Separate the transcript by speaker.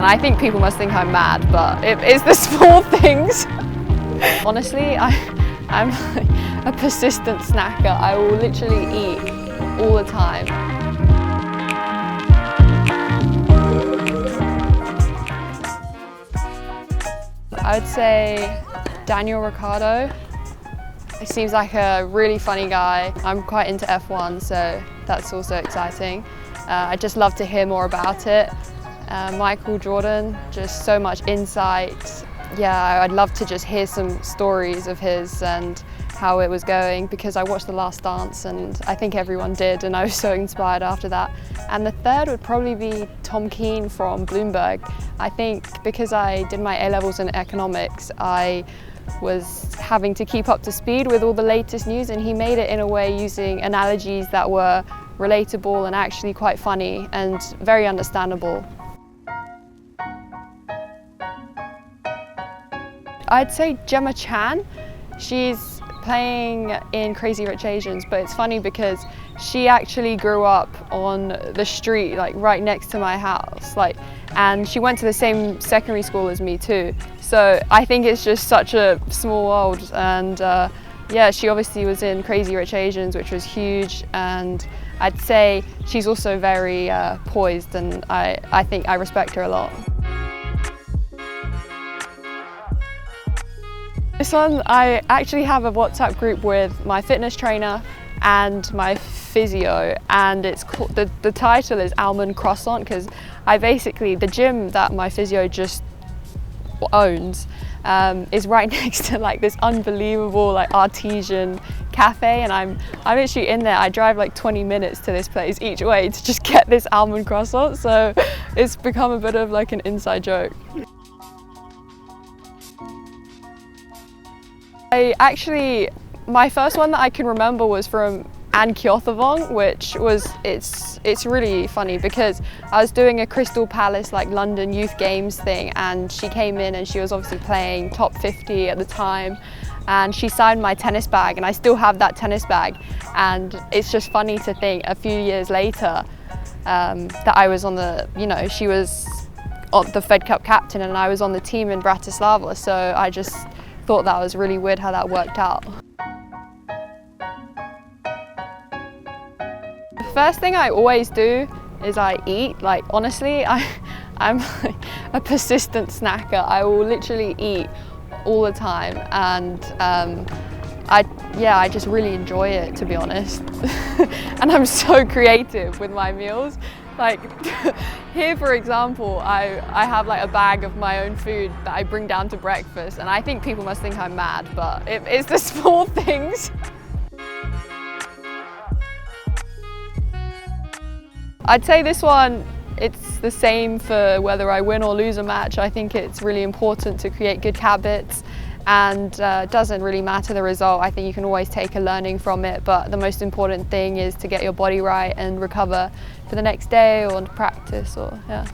Speaker 1: I think people must think I'm mad, but it's the small things. Honestly, I'm a persistent snacker. I will literally eat all the time. I would say Daniel Ricciardo. He seems like a really funny guy. I'm quite into F1, so that's also exciting. I'd just love to hear more about it. Michael Jordan, just so much insight. Yeah, I'd love to just hear some stories of his and how it was going, because I watched The Last Dance and I think everyone did, and I was so inspired after that. And the third would probably be Tom Keane from Bloomberg. I think because I did my A-levels in economics, I was having to keep up to speed with all the latest news, and he made it in a way using analogies that were relatable and actually quite funny and very understandable. I'd say Gemma Chan. She's playing in Crazy Rich Asians, but it's funny because she actually grew up on the street, like right next to my house, and she went to the same secondary school as me too. So I think it's just such a small world, and yeah, she obviously was in Crazy Rich Asians, which was huge, and I'd say she's also very poised, and I think I respect her a lot. This one, I actually have a WhatsApp group with my fitness trainer and my physio, and it's called, the title is Almond Croissant, because the gym that my physio just owns is right next to like this unbelievable like artesian cafe, and I'm literally in there. I drive like 20 minutes to this place each way to just get this almond croissant, so it's become a bit of like an inside joke. My first one that I can remember was from Anne Kyothevong, which was, it's really funny because I was doing a Crystal Palace like London Youth Games thing, and she came in and she was obviously playing top 50 at the time, and she signed my tennis bag, and I still have that tennis bag, and it's just funny to think a few years later that I was on the, she was the Fed Cup captain and I was on the team in Bratislava, so I just thought that was really weird how that worked out. The first thing I always do is I eat. Like honestly, I'm a persistent snacker. I will literally eat all the time, and I just really enjoy it, to be honest. And I'm so creative with my meals. Like here, for example, I have like a bag of my own food that I bring down to breakfast, and I think people must think I'm mad, but it's the small things. I'd say this one, it's the same for whether I win or lose a match. I think it's really important to create good habits, and it doesn't really matter the result. I think you can always take a learning from it, but the most important thing is to get your body right and recover for the next day or practice, or yeah.